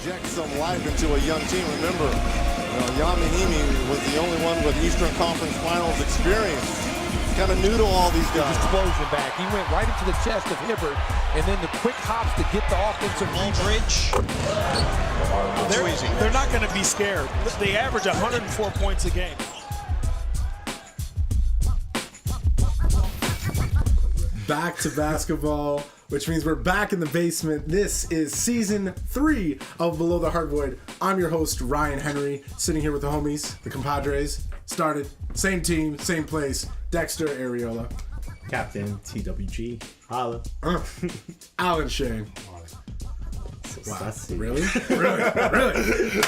inject some life into a young team. Remember, Yamahimi was the only one with Eastern Conference Finals experience. Kind of new to all these guys. Explosion back. He went right into the chest of Hibbert, and then the quick hops to get the offensive bridge. They're not going to be scared. They average 104 points a game. Back to basketball, which means we're back in the basement. This is season 3 of Below the Hardwood. I'm your host, Ryan Henry, sitting here with the homies, the compadres. Started, same team, same place. Dexter, Areola. Captain TWG. Holla. Alan Shane. Wow. Really? Really?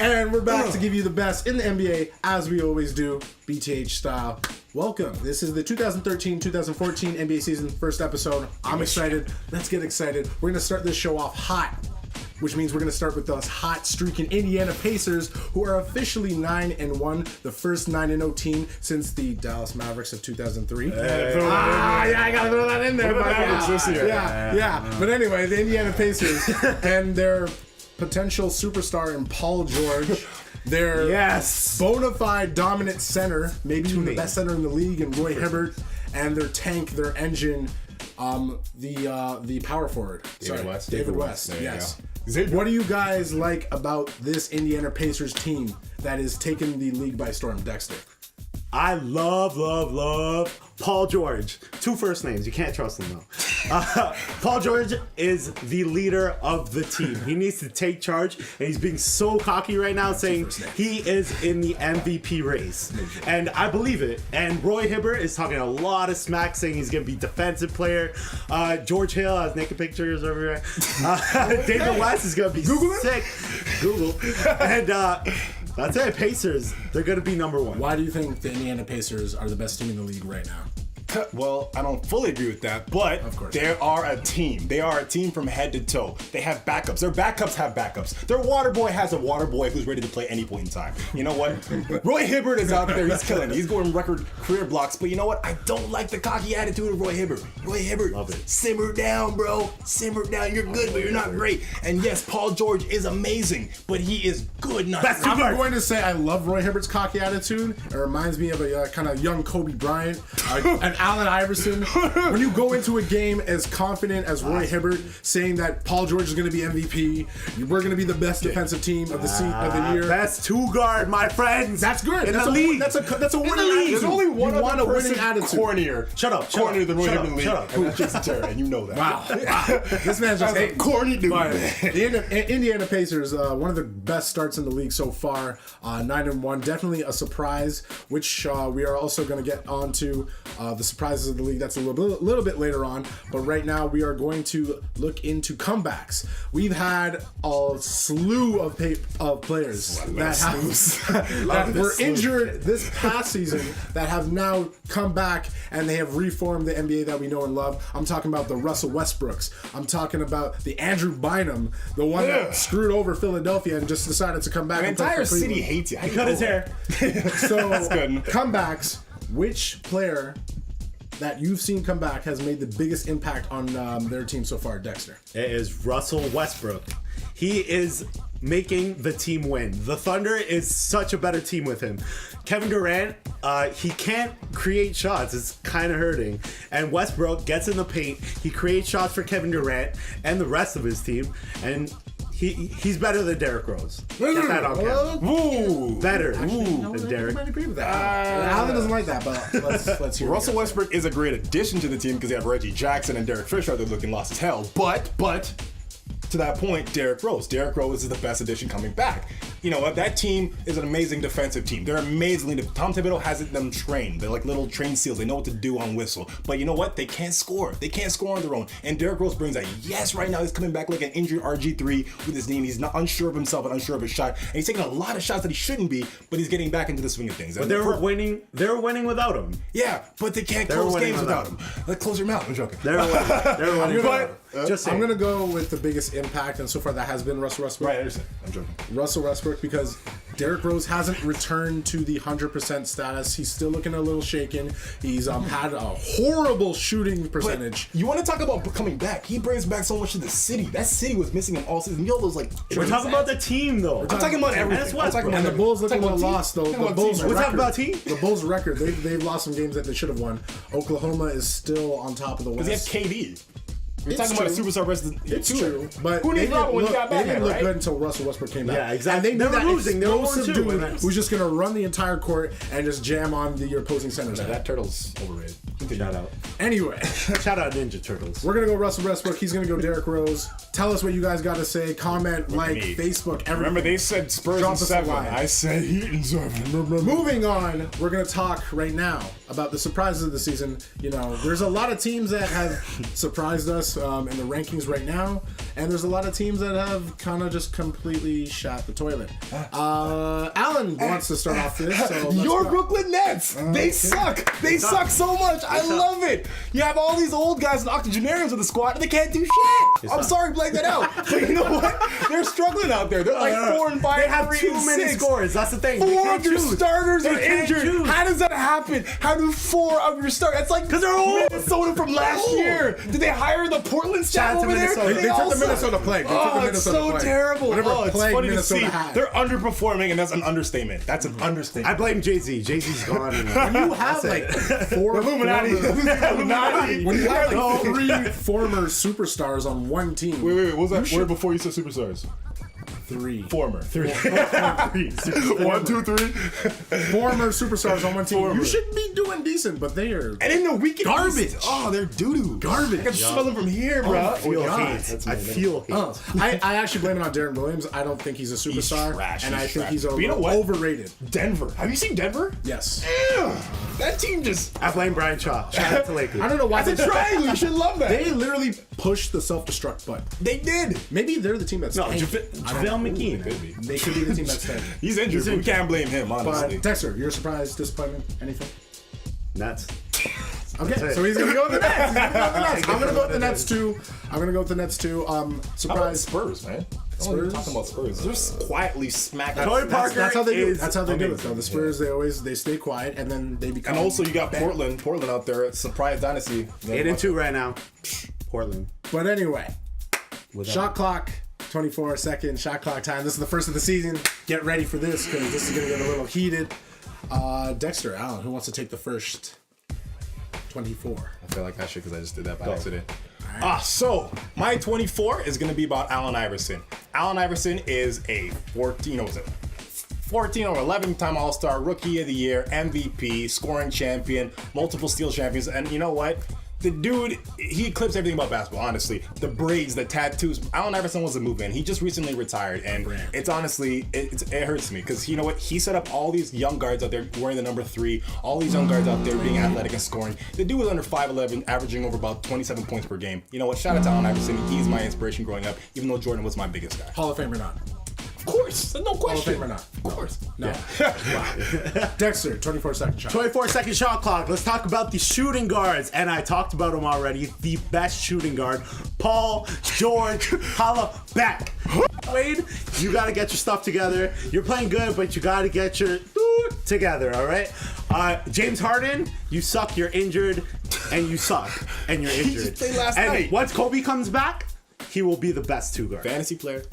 And we're back to give you the best in the NBA, as we always do, BTH style. Welcome. This is the 2013-2014 NBA season, first episode. I'm excited. Let's get excited. We're going to start this show off hot, which means we're going to start with those hot streaking Indiana Pacers, who are officially 9-1, the first 9-0 team since the Dallas Mavericks of 2003. I got to throw that in there. Yeah. But anyway, the Indiana Pacers and their potential superstar in Paul George. Their bona fide dominant center, maybe even the best center in the league, and Roy Hibbert, and their tank, their engine, the power forward. David West. Yes. What do you guys like about this Indiana Pacers team that is taking the league by storm, Dexter? I love Paul George. 2 first names. You can't trust him, though. Paul George is the leader of the team. He needs to take charge, and he's being so cocky right now, saying he is in the MVP race. And I believe it. And Roy Hibbert is talking a lot of smack, saying he's going to be defensive player. George Hill has naked pictures over here. David West is going to be sick. Google. And that's it. Pacers, they're going to be number 1. Why do you think the Indiana Pacers are the best team in the league right now? Well, I don't fully agree with that, but they are a team. They are a team from head to toe. They have backups. Their backups have backups. Their water boy has a water boy who's ready to play any point in time. You know what? Roy Hibbert is out there. He's killing it. He's going record career blocks. But you know what? I don't like the cocky attitude of Roy Hibbert. Roy Hibbert, simmer down, bro. Simmer down. You're good, but you're not great. And yes, Paul George is amazing, but he is good, not great. I'm going to say I love Roy Hibbert's cocky attitude. It reminds me of a kind of young Kobe Bryant, an Allen Iverson. When you go into a game as confident as Roy Hibbert, saying that Paul George is going to be MVP, we're going to be the best defensive team of the year. Best 2-guard, my friends. That's good. That's the league. That's a winning attitude. There's only one other person cornier. Shut up. Cornier than Roy Hibbert in the league. Who's Jason Terry, and you know that. Wow. This man's just a corny dude. The Indiana Pacers, one of the best starts in the league so far, 9-1. Definitely a surprise, which we are also going to get onto the surprises of the league. That's a little bit later on. But right now, we are going to look into comebacks. We've had a slew of players that were injured this past season that have now come back and they have reformed the NBA that we know and love. I'm talking about the Russell Westbrooks. I'm talking about the Andrew Bynum, the one that screwed over Philadelphia and just decided to come back. The entire city hates you. He cut his hair. So, comebacks, which player that you've seen come back has made the biggest impact on their team so far, Dexter? It is Russell Westbrook. He is making the team win. The Thunder is such a better team with him. Kevin Durant, he can't create shots. It's kind of hurting. And Westbrook gets in the paint. He creates shots for Kevin Durant and the rest of his team. And he's better than Derrick Rose. Get that on camera. Better than Derrick. I might agree with that. Alan doesn't like that, but let's hear it. Russell Westbrook is a great addition to the team because they have Reggie Jackson and Derek Fisher. They're looking lost as hell. But to that point, Derrick Rose. Derrick Rose is the best addition coming back. You know what? That team is an amazing defensive team. They're amazingly. Tom Thibodeau has them trained. They're like little trained seals. They know what to do on whistle. But you know what? They can't score. They can't score on their own. And Derrick Rose brings that. Yes, right now he's coming back like an injured RG3 with his knee. He's not unsure of himself and unsure of his shot. And he's taking a lot of shots that he shouldn't be, but he's getting back into the swing of things. But they were winning. They were winning without him. Yeah, but they can't close games without him. Like, close your mouth. I'm joking. They were winning. I'm going to go with the biggest impact, and so far that has been Russell Westbrook. Right, I understand. I'm joking. Russell Westbrook, because Derrick Rose hasn't returned to the 100% status. He's still looking a little shaken. He's had a horrible shooting percentage. But you want to talk about coming back? He brings back so much to the city. That city was missing him all season. Yo, those like. We're talking about the team, though. I'm talking about everything. That's what. And the Bulls look a little lost, though. The Bulls We're record, talking about team. The Bulls' record, they've lost some games that they should have won. Oklahoma is still on top of the West. Because they have KD. We're It's talking about a true. superstar versus the It's true, but who they needs Robert didn't when look, he got they back didn't in, look right? good until Russell Westbrook came back. Yeah, exactly. And they They were that losing. They were explosive 1-2, dude and that's- who's just going to run the entire court and just jam on your opposing centers. That turtle's overrated. Shout out. Anyway, Shout out Ninja Turtles. we're going to go Russell Westbrook. He's going to go Derrick Rose. Tell us what you guys got to say. Comment, like, me. Facebook, everything. Remember, they said Spurs Drop in us a 7. line. I said Heat in 7. Moving on, we're going to talk right now about the surprises of the season. You know, there's a lot of teams that have surprised us in the rankings right now, and there's a lot of teams that have kind of just completely shot the toilet. Alan wants to start off this. So let's Your go. Brooklyn Nets, they suck. They suck so much. I love it. You have all these old guys and octogenarians with the squad, and they can't do shit. I'm sorry, blank that out. But you know what? They're struggling out there. They're like 4 and 5. They have 3 too and many 6. scores. That's the thing. They 4 can't of your choose. starters They are can't injured. choose. How does that happen? How do 4 of your starters? That's like because they're old. Minnesota from last year. Did they hire the Portland staff Shout out to over there? Minnesota. They took all the suck. Minnesota plague. They took the Oh, it's Minnesota so plague. terrible. Whatever Oh, it's plague funny to Minnesota see. had. They're underperforming, and that's an understatement. That's an understatement. I blame Jay-Z. Jay-Z's gone. When you have like four Illuminati. Illuminati. when you have like 3 former superstars on one team. Wait. What was that word before you said superstars? 3 Former. 3. 1, 2, 3. former superstars on one team. You should be doing decent, but they are And in the weekend, Garbage. Oh, they're doo-doo. garbage. I can smell them from here, bro. I feel God. hate. I feel hate. I actually blame it on Darren Williams. I don't think he's a superstar, trash. and He's I think trash. he's But you know what? overrated. Denver. Have you seen Denver? Yes, Ew. That team just. I blame Brian Shaw. Shout out to Lakers. I don't know why That's a triangle. You should love that. They literally pushed the self-destruct button. They did. Maybe they're the team that's No, tanking. JaVale McGee. Could be. They could be the team that's tanking. He's injured. but we can't blame him, honestly. But Dexter, your surprise, disappointment, anything? Nuts. Okay, it. so he's gonna go with the Nets. I'm gonna go with the Nets too. I'm gonna go with the Nets too. How about Surprise. Spurs, man? Spurs? Spurs? Talking about Spurs. They're just quietly smacking. Troy Parker That's how they do it. is That's how they do it. amazing. Though the Spurs, they stay quiet and then they become. And also, you got bad. Portland out there. Surprise dynasty. 8-2 right now. Portland. But anyway, Without- shot clock. 24 second shot clock time. This is the first of the season. Get ready for this because this is gonna get a little heated. Dexter, Allen, who wants to take the first 24? I feel like I should because I just did that by accident. So my 24 is going to be about Allen Iverson. Allen Iverson is a 14 or 11-time All-Star, Rookie of the Year, MVP, scoring champion, multiple steal champions, and you know what? The dude, he eclipsed everything about basketball, honestly. The braids, the tattoos. Allen Iverson was a movement. He just recently retired, and it's honestly, it hurts me because you know what? He set up all these young guards out there wearing the number 3, all these young guards out there being athletic and scoring. The dude was under 5'11", averaging over about 27 points per game. You know what? Shout out to Allen Iverson. He's my inspiration growing up, even though Jordan was my biggest guy. Hall of Fame or not? Of course, no question. Hall of Fame or not? Of course. No. Wow. Dexter, 24 second shot. 24-second shot clock. Let's talk about the shooting guards. And I talked about him already. The best shooting guard, Paul George. Holla back. Wade, you got to get your stuff together. You're playing good, but you got to get your together, all right? James Harden, you suck, you're injured, and you suck, and you're injured. just played last and night. once Kobe comes back, he will be the best 2 guard. Fantasy player.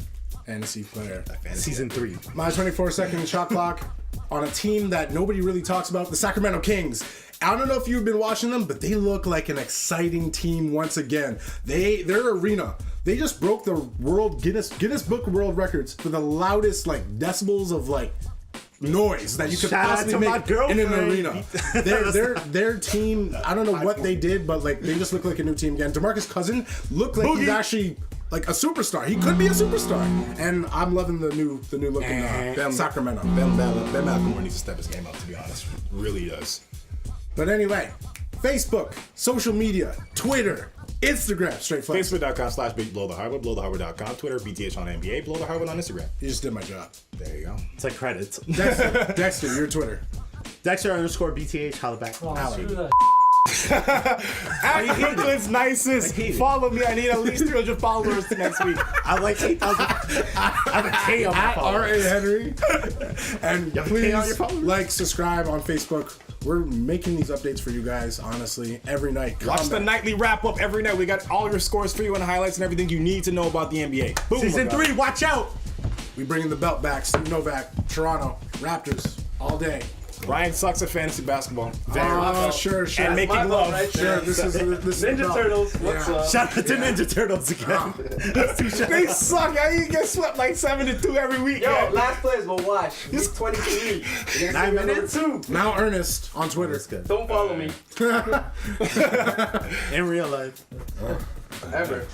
Fantasy player. Season 3. My 24 second shot clock on a team that nobody really talks about, the Sacramento Kings. I don't know if you've been watching them, but they look like an exciting team once again. Their arena, they just broke the Guinness Book of World Records for the loudest like decibels of like noise that you could Shout out possibly to my make in an girlfriend. arena. Their team, I don't know what they did, but like they just look like a new team again. DeMarcus Cousins looked like he's actually like a superstar. He could be a superstar, and I'm loving the new looking Sacramento. Ben McLemore needs to step his game up, to be honest. Really does. But anyway, Facebook, social media, Twitter, Instagram, straight flex. Facebook.com/blowthehardwood, blowthehardwood.com, Twitter, BTH on NBA, Blow the Hardwood on Instagram. You just did my job. There you go. It's like credits. Dexter, your Twitter. Dexter _BTH. Holla back. Allen. At Brooklyn's nicest. Follow me. I need at least 300 followers next week. I like 8,000. I have a K on my At phone. R.A. Henry. And have a K on your please phone? like, subscribe on Facebook. We're making these updates for you guys, honestly, every night. Watch the nightly wrap up every night. We got all your scores for you and highlights and everything you need to know about the NBA. Boom. Season 3, watch out. We bringing the belt back. Steve Novak, Toronto, Raptors, all day. Ryan sucks at fantasy basketball. Sure. And making love. Sure, this is Ninja belt. Turtles. What's up? Shout out to Ninja Turtles again. They suck. How you get swept like 7-2 every week? Yo, man? last players will watch. Week 23. 9 minutes. Now Ernest on Twitter. Don't follow me. In real life. Ever.